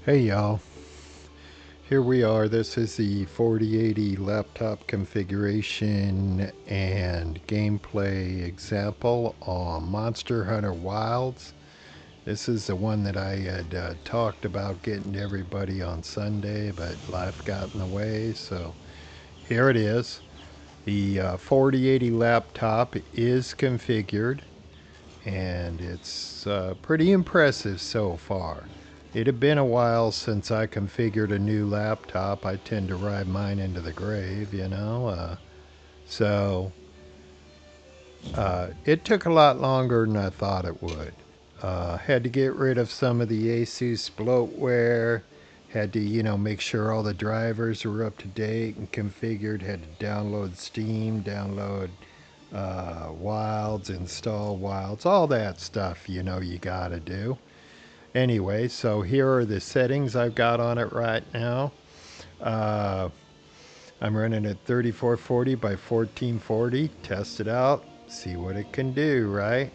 Hey y'all, here we are. This is the 4080 laptop configuration and gameplay example on Monster Hunter Wilds. This is the one that I had talked about getting to everybody on Sunday, but life got in the way, so here it is. The 4080 laptop is configured and it's pretty impressive so far. It had been a while since I configured a new laptop. I tend to ride mine into the grave, you know. So it took a lot longer than I thought it would. Had to get rid of some of the Asus bloatware. Had to, make sure all the drivers were up to date and configured. Had to download Steam, download Wilds, install Wilds, all that stuff, you gotta do. Anyway, so here are the settings I've got on it right now. Uh, I'm running at 3440 by 1440. Test it out, see what it can do, right?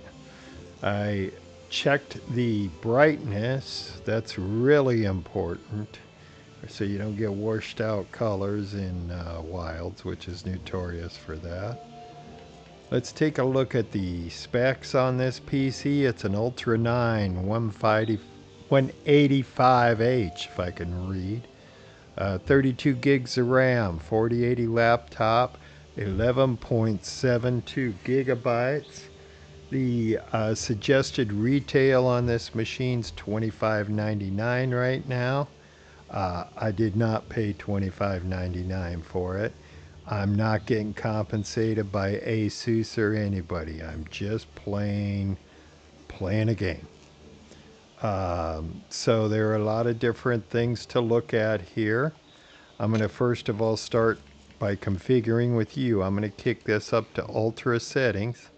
I checked the brightness. That's really important. So you don't get washed out colors in Wilds, which is notorious for that. Let's take a look at the specs on this PC. It's an Ultra 9 185H, if I can read. 32 gigs of RAM, 4080 laptop, 11.72 gigabytes. The suggested retail on this machine's $25.99 right now. I did not pay $25.99 for it. I'm not getting compensated by Asus or anybody. I'm just playing a game. So there are a lot of different things to look at here. I'm going to first of all start by configuring with you. I'm going to kick this up to ultra settings.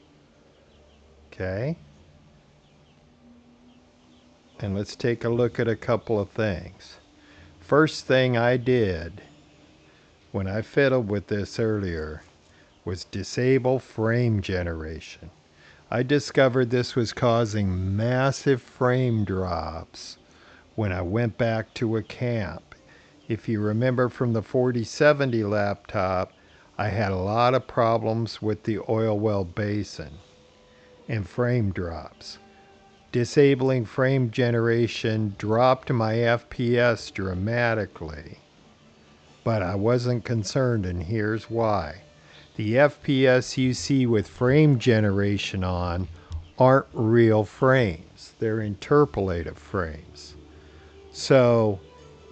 Okay. And let's take a look at a couple of things. First thing I did when I fiddled with this earlier was disable frame generation. I discovered this was causing massive frame drops when I went back to a camp. If you remember from the 4070 laptop, I had a lot of problems with the oil well basin and frame drops. Disabling frame generation dropped my FPS dramatically, but I wasn't concerned, and here's why. The FPS you see with frame generation on aren't real frames. They're interpolative frames. So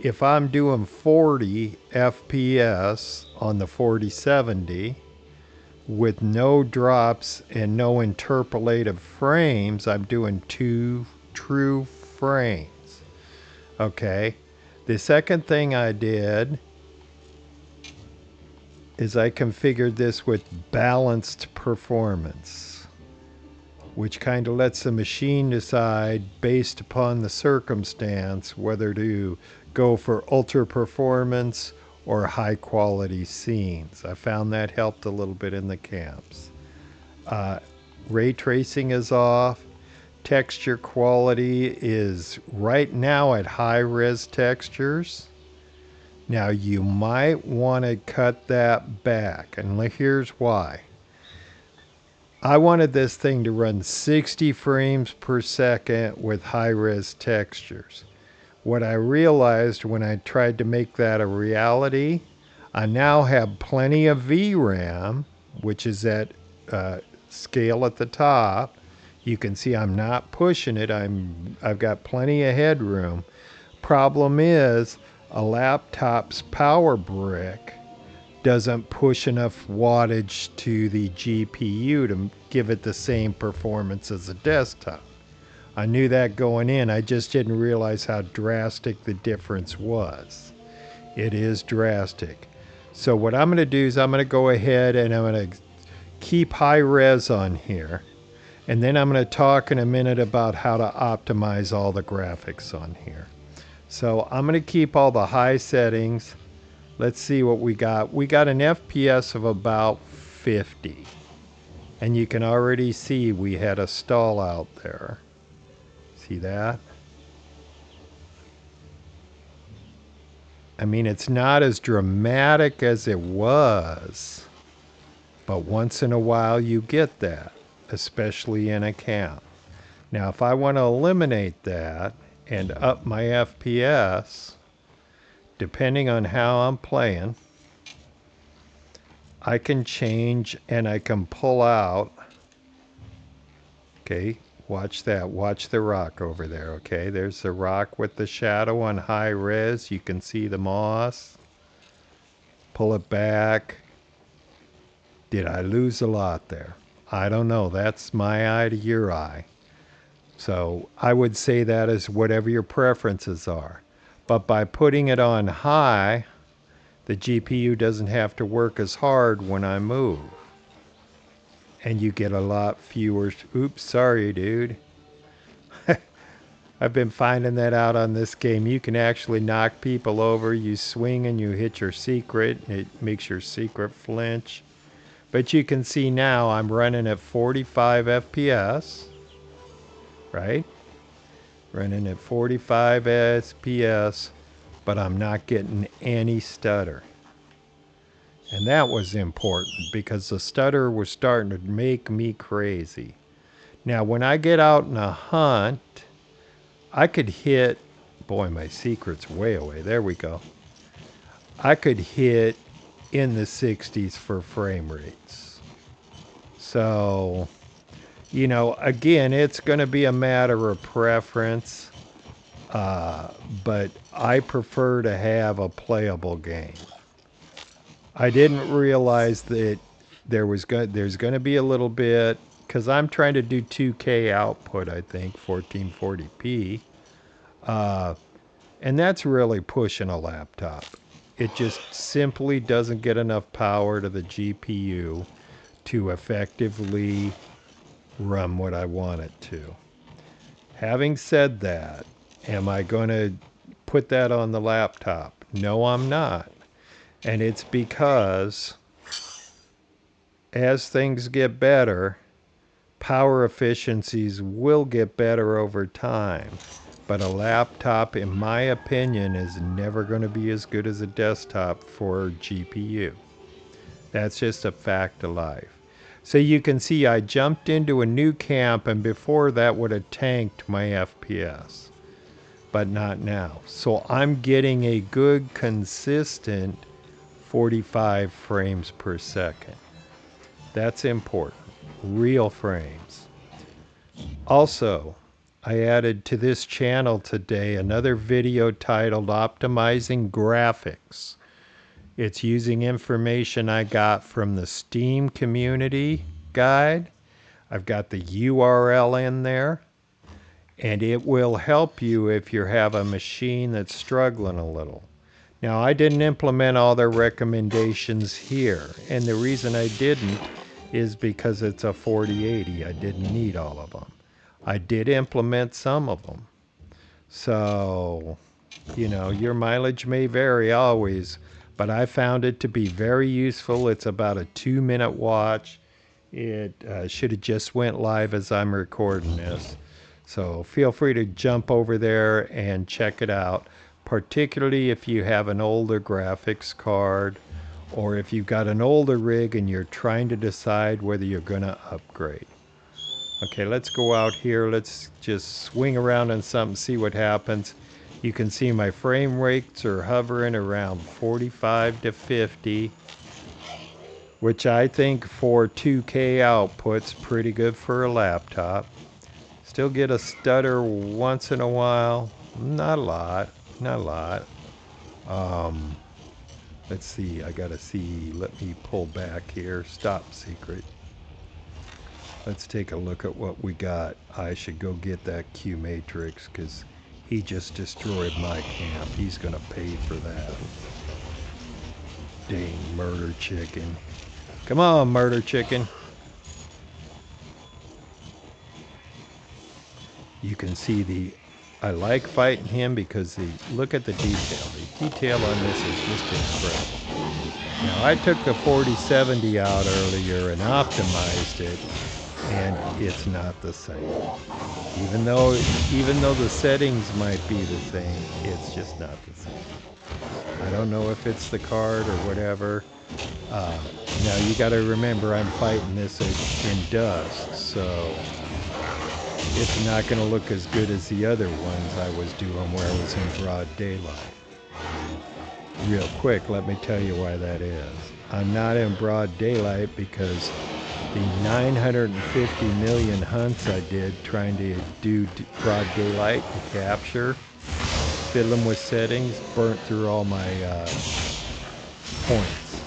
if I'm doing 40 FPS on the 4070 with no drops and no interpolative frames, I'm doing 2 true frames. Okay. The second thing I did is I configured this with balanced performance, which kind of lets the machine decide based upon the circumstance whether to go for ultra performance or high quality scenes. I found that helped a little bit in the camps. Ray tracing is off. Texture quality is right now at high res textures. Now you might want to cut that back, and here's why. I wanted this thing to run 60 frames per second with high res textures. What I realized when I tried to make that a reality, I now have plenty of VRAM, which is that scale at the top. You can see I'm not pushing it. I've got plenty of headroom. Problem is, a laptop's power brick doesn't push enough wattage to the GPU to give it the same performance as a desktop. I knew that going in. I just didn't realize how drastic the difference was. It is drastic. So what I'm going to do is I'm going to go ahead and I'm going to keep high res on here. And then I'm going to talk in a minute about how to optimize all the graphics on here. So I'm going to keep all the high settings. Let's see what we got. We got an FPS of about 50. And you can already see we had a stall out there. See that? I mean, it's not as dramatic as it was, but once in a while you get that, especially in a camp. Now, if I want to eliminate that and up my FPS, depending on how I'm playing, I can change and I can pull out. Okay, watch that. Watch the rock over there. Okay, there's the rock with the shadow on high res. You can see the moss. Pull it back. Did I lose a lot there? I don't know. That's my eye to your eye. So I would say that is whatever your preferences are. But by putting it on high, the GPU doesn't have to work as hard when I move. And you get a lot fewer... Oops, sorry, dude. I've been finding that out on this game. You can actually knock people over. You swing and you hit your secret. It makes your secret flinch. But you can see now I'm running at 45 FPS. Right? Running at 45 FPS. But I'm not getting any stutter. And that was important because the stutter was starting to make me crazy. Now, when I get out in a hunt, I could hit, boy, my secret's way away. There we go. I could hit in the 60s for frame rates. So, you know, again, it's going to be a matter of preference. But I prefer to have a playable game. I didn't realize that there's going to be a little bit, because I'm trying to do 2K output, I think, 1440p. And that's really pushing a laptop. It just simply doesn't get enough power to the GPU to effectively run what I want it to. Having said that, am I going to put that on the laptop? No, I'm not. And it's because as things get better, power efficiencies will get better over time. But a laptop, in my opinion, is never going to be as good as a desktop for GPU. That's just a fact of life. So you can see I jumped into a new camp, and before that would have tanked my FPS. But not now. So I'm getting a good, consistent 45 frames per second. That's important. Real frames. Also, I added to this channel today another video titled Optimizing Graphics. It's using information I got from the Steam community guide. I've got the URL in there. And it will help you if you have a machine that's struggling a little. Now, I didn't implement all their recommendations here. And the reason I didn't is because it's a 4080. I didn't need all of them. I did implement some of them. So, you know, your mileage may vary always, but I found it to be very useful. It's about a 2-minute watch. It should have just went live as I'm recording this. So feel free to jump over there and check it out, particularly if you have an older graphics card or if you've got an older rig and you're trying to decide whether you're going to upgrade. Okay, let's go out here. Let's just swing around on something, see what happens. You can see my frame rates are hovering around 45 to 50, which I think for 2K output's pretty good for a laptop. Still get a stutter once in a while. Not a lot. Not a lot. Let's see. I gotta see. Let me pull back here. Stop secret. Let's take a look at what we got. I should go get that Q Matrix because he just destroyed my camp. He's gonna pay for that. Dang murder chicken. Come on, murder chicken. You can see I like fighting him because look at the detail. The detail on this is just incredible. Now I took the 4070 out earlier and optimized it, and it's not the same. Even though the settings might be the same, it's just not the same. I don't know if it's the card or whatever. Now you got to remember I'm fighting this in dusk, so it's not going to look as good as the other ones I was doing where I was in broad daylight. Real quick, let me tell you why that is. I'm not in broad daylight because the 950 million hunts I did trying to do broad daylight and capture, fiddling with settings, burnt through all my points.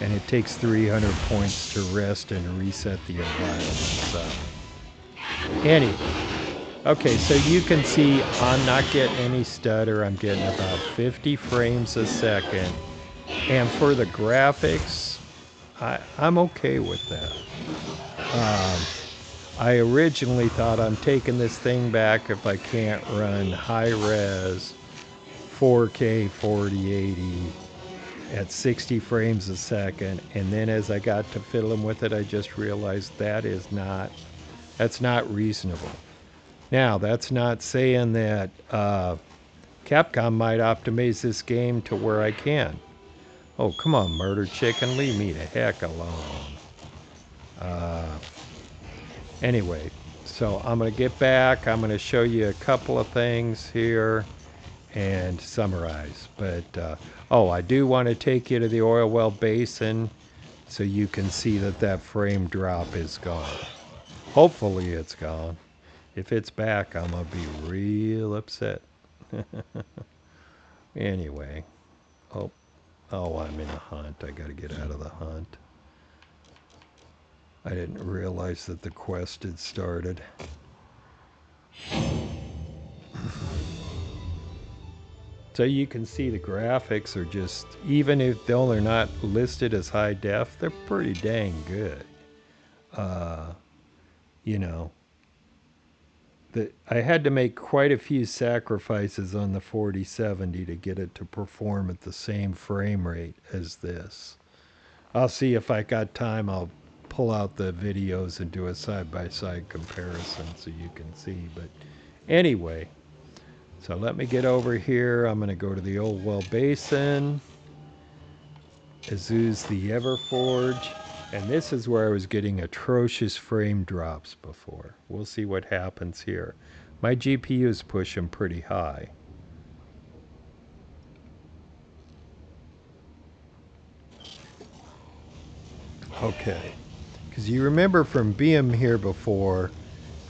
And it takes 300 points to rest and reset the environment. So, anyway, okay, so you can see I'm not getting any stutter. I'm getting about 50 frames a second. And for the graphics, I'm okay with that. I originally thought I'm taking this thing back if I can't run high res 4K 4080 at 60 frames a second, and then as I got to fiddling with it, I just realized that's not reasonable. Now, that's not saying that Capcom might optimize this game to where I can. Oh, come on, Murder Chicken, leave me the heck alone. Anyway, so I'm going to get back. I'm going to show you a couple of things here and summarize. But, I do want to take you to the oil well basin so you can see that frame drop is gone. Hopefully it's gone. If it's back, I'm going to be real upset. Anyway. Oh, I'm in a hunt. I got to get out of the hunt. I didn't realize that the quest had started. So you can see the graphics are just, even if they're not listed as high def, they're pretty dang good. You know, I had to make quite a few sacrifices on the 4070 to get it to perform at the same frame rate as this. I'll see if I got time. I'll pull out the videos and do a side-by-side comparison so you can see. But anyway, so let me get over here. I'm going to go to the Old Well Basin, Asus the Everforge, and this is where I was getting atrocious frame drops before. We'll see what happens here. My GPU is pushing pretty high. Okay, because you remember from being here before,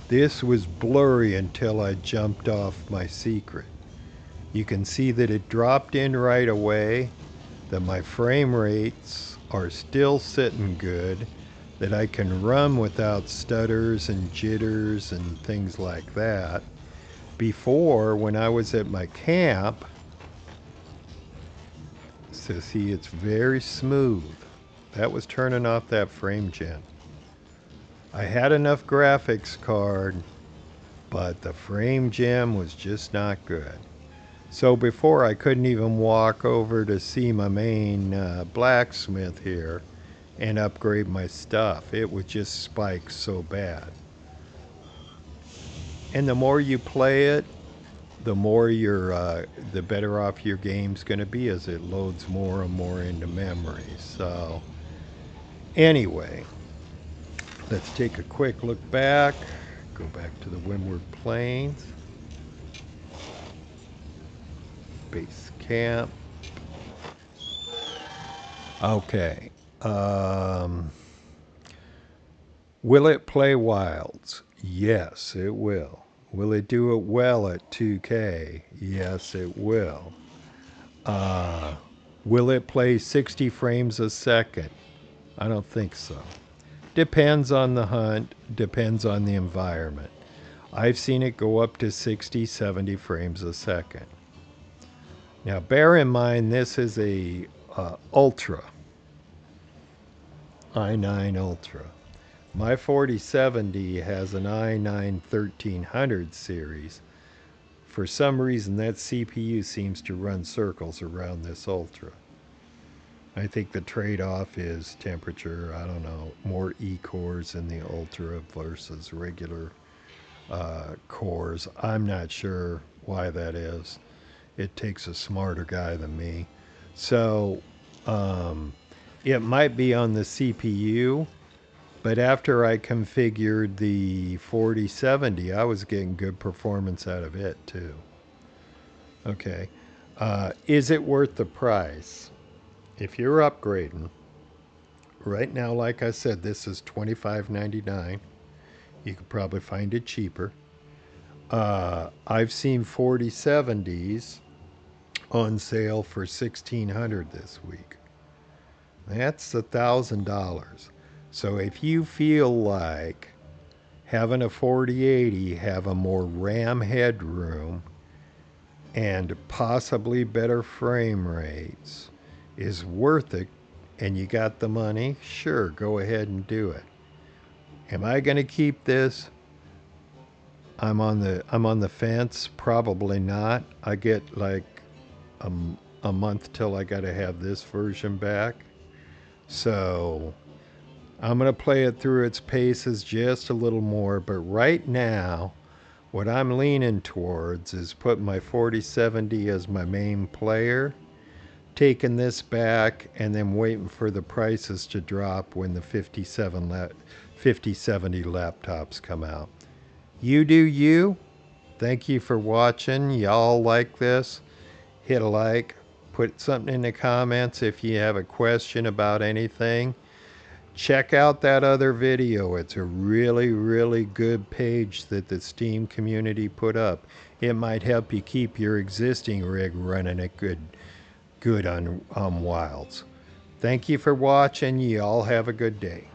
this was blurry until I jumped off my secret. You can see that it dropped in right away, that my frame rates are still sitting good, that I can run without stutters and jitters and things like that. Before, when I was at my camp, so see, it's very smooth. That was turning off that frame gen. I had enough graphics card, but the frame gem was just not good. So before I couldn't even walk over to see my main blacksmith here and upgrade my stuff. It would just spike so bad. And the more you play it, the more the better off your game's going to be as it loads more and more into memory. So anyway, let's take a quick look back. Go back to the Windward Plains. Base camp. Okay. Will it play Wilds? Yes, it will. Will it do it well at 2K? Yes, it will. Will it play 60 frames a second? I don't think so. Depends on the hunt, depends on the environment. I've seen it go up to 60, 70 frames a second. Now bear in mind this is a Ultra, i9 Ultra. My 4070 has an i9 1300 series. For some reason that CPU seems to run circles around this Ultra. I think the trade-off is temperature. I don't know, more E-cores in the Ultra versus regular cores. I'm not sure why that is. It takes a smarter guy than me. So it might be on the CPU, but after I configured the 4070, I was getting good performance out of it too. Okay. Is it worth the price? If you're upgrading, right now, like I said, this is $25.99. You could probably find it cheaper. I've seen 4070s on sale for $1,600 this week. That's $1,000. So if you feel like having a 4080 have a more RAM headroom and possibly better frame rates is worth it, and you got the money, sure, go ahead and do it. Am I going to keep this? I'm on the fence. Probably not. I get like a, a month till I got to have this version back. So I'm going to play it through its paces just a little more. But right now, what I'm leaning towards is putting my 4070 as my main player, taking this back, and then waiting for the prices to drop when the 5070 laptops come out. You do you. Thank you for watching. Y'all like this? Hit a like. Put something in the comments if you have a question about anything. Check out that other video. It's a really, really good page that the Steam community put up. It might help you keep your existing rig running at good on Wilds. Thank you for watching. You all have a good day.